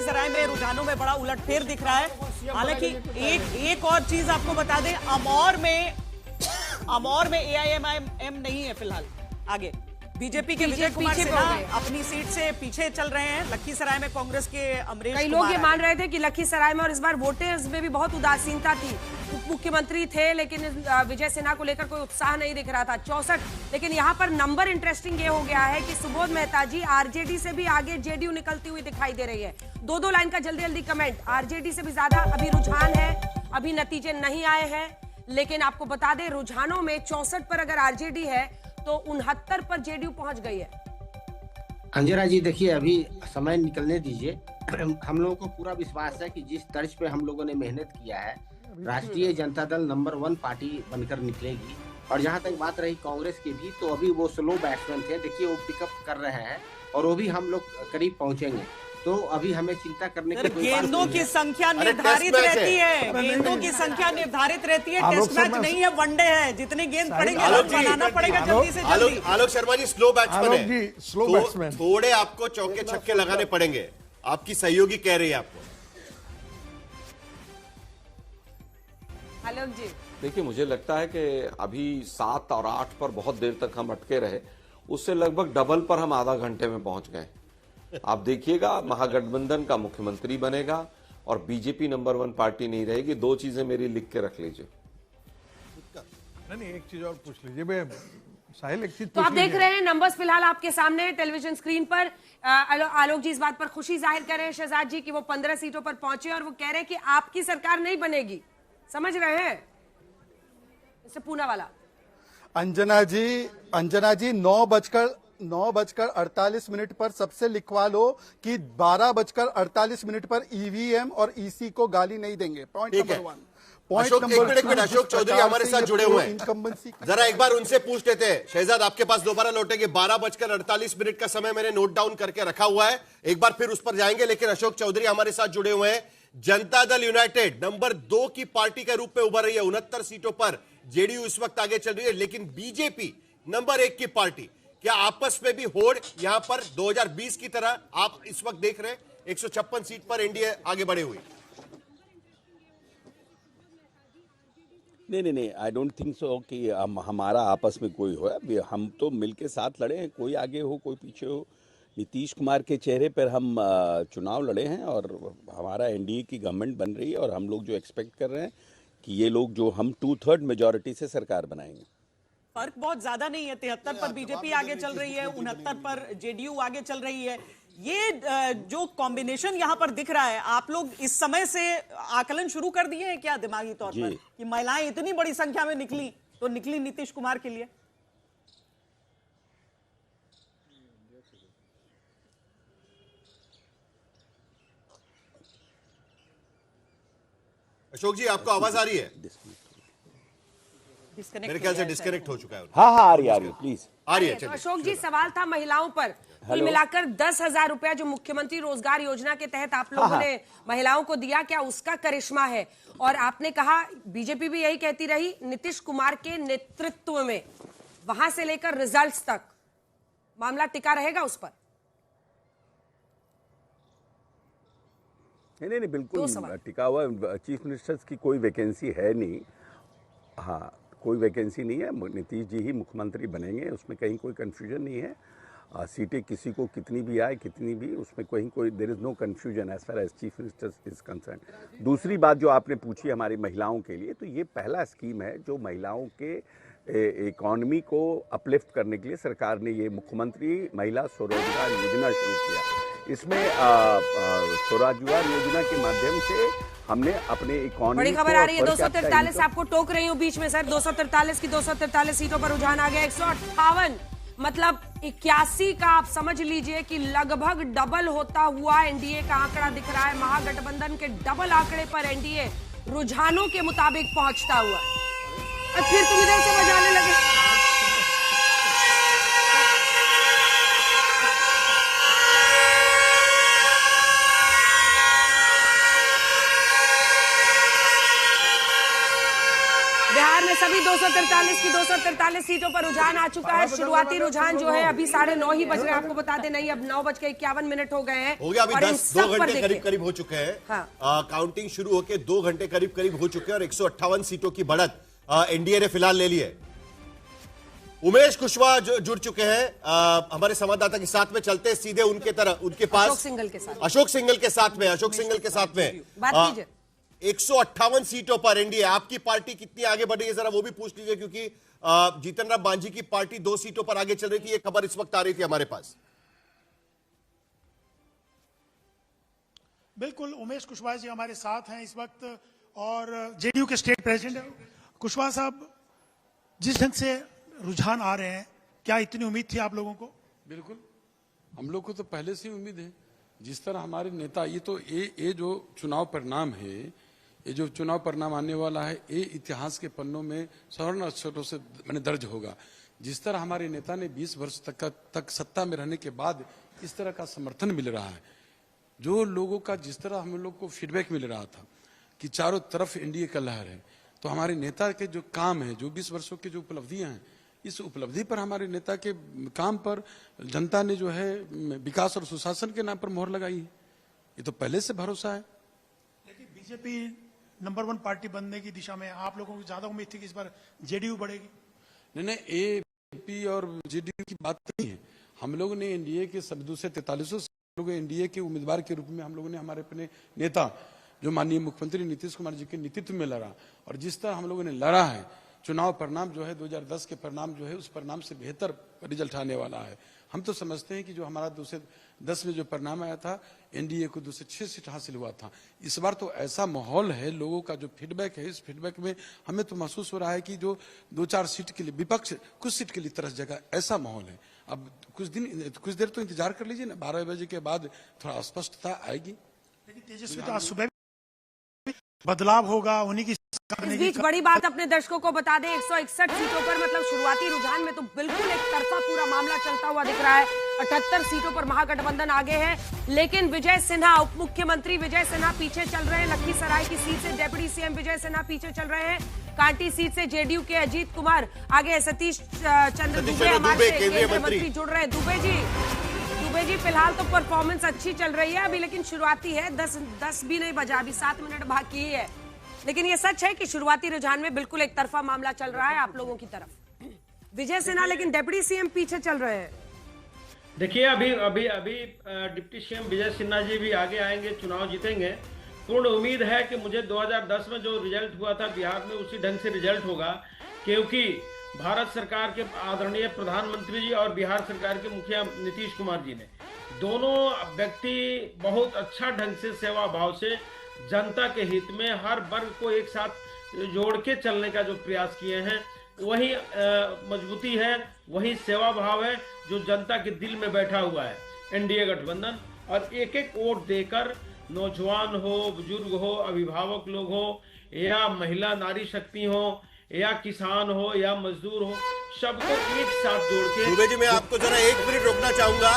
लखीसराय में रुझानों में बड़ा उलटफेर दिख रहा है। हालांकि एक और चीज आपको बता दें, अमौर में एआईएमआईएम नहीं है फिलहाल आगे। बीजेपी के विजय कुमार सिन्हा अपनी सीट से पीछे चल रहे हैं। लखीसराय में कांग्रेस के अमरीश कई लोग ये मान रहे थे कि लखीसराय में और इस बार वोटर्स में भी बहुत उदासीनता थी। उप मुख्यमंत्री थे लेकिन विजय सिन्हा को लेकर कोई उत्साह नहीं दिख रहा था। 64, लेकिन यहाँ पर नंबर इंटरेस्टिंग ये हो गया है कि सुबोध मेहता जी आरजेडी से भी आगे जेडीयू निकलती हुई दिखाई दे रही है। दो लाइन का जल्दी जल्दी कमेंट। आरजेडी से भी ज्यादा अभी रुझान है, अभी नतीजे नहीं आए हैं, लेकिन आपको बता दें रुझानों में 64 पर अगर आरजेडी है तो 69 पर जेडीयू पहुंच गई है। अंजना जी देखिए, अभी समय निकलने दीजिए। हम लोगों को पूरा विश्वास है कि जिस तर्ज पे हम लोगों ने मेहनत किया है, राष्ट्रीय जनता दल नंबर 1 पार्टी बनकर निकलेगी। और जहां तक बात रही कांग्रेस की भी, तो अभी वो स्लो बैट्समैन थे, देखिए वो पिकअप कर रहे हैं और वो भी हम लोग करीब पहुंचेंगे। तो अभी हमें चिंता करने की कोई बात गेंदों की संख्या निर्धारित रहती है, गेंदों की संख्या निर्धारित रहती है। टेस्ट मैच नहीं है, वनडे है। जितनी गेंद पड़ेंगे बनाना पड़ेगा जल्दी से जल्दी। आलोक शर्मा जी स्लो बैट्समैन है, थोड़े आपको चौके छक्के लगाने पड़ेंगे। आपकी सहयोगी कह रही है आपको। आलोक जी देखिए, मुझे लगता है कि अभी 7 और 8 पर बहुत देर तक हम अटके रहे, उससे लगभग डबल पर हम आधा घंटे में पहुंच गए। आप देखिएगा, महागठबंधन का मुख्यमंत्री बनेगा और बीजेपी नंबर 1 पार्टी नहीं रहेगी। 2 चीजें मेरी लिख के रख लीजिए। नहीं, एक चीज और पूछ लीजिए साहिल, एक चीज तो आप देख रहे हैं नंबर्स फिलहाल आपके सामने टेलीविजन स्क्रीन पर। आलोक जी इस बात पर खुशी जाहिर कर रहे हैं शहजाद जी कि वो 15 सीटों पर पहुंचे और वो कह रहे हैं कि आपकी सरकार नहीं बनेगी। समझ रहे हैं इससे पूना वाला। अंजना जी 9:48 पर सबसे लिखवा लो कि 12:48 पर ईवीएम और ईसी को गाली नहीं देंगे। Point number 1। अशोक, एक मिनट, अशोक चौधरी हमारे साथ जुड़े हुए हैं, जरा एक बार उनसे पूछ लेते हैं। शहजाद आपके पास दोबारा लौटेंगे। 12:48 का समय मैंने नोट डाउन करके रखा हुआ है, एक बार फिर उस पर जाएंगे। लेकिन अशोक चौधरी हमारे साथ जुड़े हुए हैं। जनता दल यूनाइटेड नंबर 2 की पार्टी के रूप में उभर रही है। 69 सीटों पर जेडीयू इस वक्त आगे चल रही है, लेकिन बीजेपी नंबर 1 की पार्टी, क्या आपस में भी होड़ यहां पर 2020 की तरह आप इस वक्त देख रहे हैं 156 सीट पर एनडीए आगे बढ़े हुए? नहीं, आई डोंट थिंक सो कि हमारा आपस में कोई हो। हम तो मिलके साथ लड़े हैं, कोई आगे हो कोई पीछे हो। नीतीश कुमार के चेहरे पर हम चुनाव लड़े हैं और हमारा एनडीए की गवर्नमेंट बन रही है और हम लोग जो एक्सपेक्ट कर रहे हैं कि ये लोग जो हम 2/3 मेजॉरिटी से सरकार बनाएंगे। फर्क बहुत ज्यादा नहीं है। 73 पर बीजेपी आगे चल रही है, 69 पर जेडीयू आगे चल रही है। ये जो कॉम्बिनेशन यहाँ पर दिख रहा है, आप लोग इस समय से आकलन शुरू कर दिए हैं क्या दिमागी तौर पर कि महिलाएं इतनी बड़ी संख्या में निकली तो निकली नीतीश कुमार के लिए? अशोक जी आपको आवाज आ रही है? मेरे ख्याल से डिस्कनेक्ट हो चुका है। हाँ, आ रही है, प्लीज आ रही है। तो अशोक जी सवाल था महिलाओं पर। कुल मिलाकर 10,000 रुपया जो मुख्यमंत्री रोजगार योजना के तहत आप लोगों ने महिलाओं को दिया, क्या उसका करिश्मा है? और आपने कहा बीजेपी भी यही कहती रही नीतीश कुमार के नेतृत्व में, वहां से लेकर रिजल्ट्स तक मामला टिका रहेगा उस पर? नहीं, बिल्कुल टिका हुआ। चीफ मिनिस्टर्स की कोई वैकेंसी है नहीं। हाँ, कोई वैकेंसी नहीं है। नीतीश जी ही मुख्यमंत्री बनेंगे, उसमें कहीं कोई कंफ्यूजन नहीं है। सीटें किसी को कितनी भी आए कितनी भी, उसमें कोई there is no confusion as far as chief minister is concern. दूसरी बात जो आपने पूछी हमारी महिलाओं के लिए, तो ये पहला स्कीम है जो महिलाओं के इकॉनमी को अपलिफ्ट करने के लिए सरकार ने ये मुख्यमंत्री महिला स्वरोजगार योजना शुरू किया। इसमें स्वरोजगार योजना के माध्यम से हमने अपने इकॉनमी बड़ी खबर आ रही है। 243 आपको टोक रही हूँ बीच में सर। 243 की 243 सीटों पर रुझान आ गया। 158 मतलब 81 का आप समझ लीजिए कि लगभग डबल होता हुआ एनडीए का आंकड़ा दिख रहा है। महागठबंधन के डबल आंकड़े पर एनडीए रुझानों के मुताबिक पहुंचता हुआ। और फिर तुम इधर से बजाने लगे। बिहार बिहार में सभी 243 की 243 सीटों पर रुझान आ चुका है। शुरुआती रुझान जो है अभी 9:30 ही बज रहे हैं, आपको बता दें। नहीं, अब 9:51 हो गए हैं। हो गया, अभी और इन 2 सब पर घंटे देखिए। करीब हो चुके हैं। हाँ। काउंटिंग शुरू होके 2 घंटे करीब हो चुके हैं और 158 सीटों की बढ़त एनडीए ने फिलहाल ले ली है। उमेश कुशवाहा जुड़ चुके हैं हमारे संवाददाता के साथ में। चलते सीधे उनके पास अशोक सिंघल के साथ। अशोक सिंघल के साथ में बात कीजिए। 158 सीटों पर एनडीए, आपकी पार्टी कितनी आगे बढ़ रही है, जरा वो भी पूछ लीजिए, क्योंकि जीतन राम मांझी की पार्टी 2 सीटों पर आगे चल रही थी। ये खबर इस वक्त आ रही थी हमारे पास। बिल्कुल, उमेश कुशवाहा जी हमारे साथ हैं इस वक्त और जेडीयू के स्टेट प्रेसिडेंट हैं। कुशवाहा साहब, जिस ढंग से रुझान आ रहे हैं, क्या इतनी उम्मीद थी आप लोगों को? बिल्कुल, हम लोग को तो पहले से ही उम्मीद है। जिस तरह हमारे नेता, ये जो चुनाव परिणाम है, ये जो चुनाव परिणाम आने वाला है, ये इतिहास के पन्नों में स्वर्ण अक्षरों से दर्ज होगा। जिस तरह हमारे नेता ने 20 वर्ष तक सत्ता में रहने के बाद इस तरह का समर्थन मिल रहा है, जो लोगों का जिस तरह हम लोग को फीडबैक मिल रहा था कि चारों तरफ एनडीए का लहर है, तो हमारे नेता के जो काम है, जो 20 वर्षों की जो उपलब्धियां हैं, इस उपलब्धि पर, हमारे नेता के काम पर जनता ने जो है विकास और सुशासन के नाम पर मोहर लगाई है। ये तो पहले से भरोसा है। लेकिन बीजेपी नंबर 1 पार्टी बनने की दिशा में आप लोगों को ज्यादा उम्मीद थी कि इस बार जेडीयू बढ़ेगी? नहीं, एपी और जेडीयू की बात नहीं है। हम लोग ने एनडीए के सब 243 लोग एनडीए के उम्मीदवार के रूप में हम लोगों ने हमारे अपने नेता जो माननीय मुख्यमंत्री नीतीश कुमार जी के नेतृत्व में लड़ा, और जिस तरह हम लोगों ने लड़ा है, चुनाव परिणाम जो है 2010 के परिणाम जो है, उस परिणाम से बेहतर रिजल्ट आने वाला है। हम तो समझते हैं कि जो हमारा 2010 में जो परिणाम आया था, एनडीए को 206 सीट हासिल हुआ था। इस बार तो ऐसा माहौल है, लोगों का जो फीडबैक है, इस फीडबैक में हमें तो महसूस हो रहा है कि जो 2-4 सीट के लिए विपक्ष कुछ सीट के लिए तरस जगह, ऐसा माहौल है। अब कुछ देर तो इंतजार कर लीजिए ना, 12 बजे के बाद थोड़ा स्पष्टता आएगी। लेकिन तेजस्वी तो आज सुबह बदलाव होगा, उन्हीं की। इस बीच बड़ी बात अपने दर्शकों को बता दें, 161 सीटों पर, मतलब शुरुआती रुझान में तो बिल्कुल एक तरफा पूरा मामला चलता हुआ दिख रहा है। 78 सीटों पर महागठबंधन आगे है, लेकिन विजय सिन्हा, उप मुख्यमंत्री विजय सिन्हा पीछे चल रहे हैं। लखीसराय की सीट से डिप्टी सीएम विजय सिन्हा पीछे चल रहे हैं। कांटी सीट से जेडीयू के अजीत कुमार आगे, सतीश चंद्र दुबे हमारे केंद्रीय मंत्री जुड़ रहे हैं। दुबे जी फिलहाल तो परफॉर्मेंस अच्छी चल रही है अभी, लेकिन शुरुआती है, 10 भी नहीं बजा, अभी 7 मिनट बाकी है। लेकिन ये सच है कि शुरुआती रुझान में बिल्कुल एक तरफा मामला चल रहा है आप लोगों की तरफ। विजय सिन्हा लेकिन डिप्टी सीएम पीछे चल रहे हैं। देखिए, अभी डिप्टी सीएम विजय सिन्हा जी भी आगे आएंगे, चुनाव जीतेंगे। पूर्ण उम्मीद है कि मुझे 2010 में जो रिजल्ट हुआ था बिहार में, उसी ढंग से रिजल्ट होगा, क्योंकि भारत सरकार के आदरणीय प्रधानमंत्री जी और बिहार सरकार के मुखिया नीतीश कुमार जी ने, दोनों व्यक्ति बहुत अच्छा ढंग से सेवा भाव से जनता के हित में हर वर्ग को एक साथ जोड़ के चलने का जो प्रयास किए हैं, वही मजबूती है, वही सेवा भाव है जो जनता के दिल में बैठा हुआ है। एनडीए गठबंधन, और एक एक वोट देकर नौजवान हो, बुजुर्ग हो, अभिभावक लोग हो, या महिला नारी शक्ति हो, या किसान हो, या मजदूर हो, सबको एक साथ जोड़ के। दुबे जी, मैं आपको जरा 1 मिनट रोकना चाहूंगा।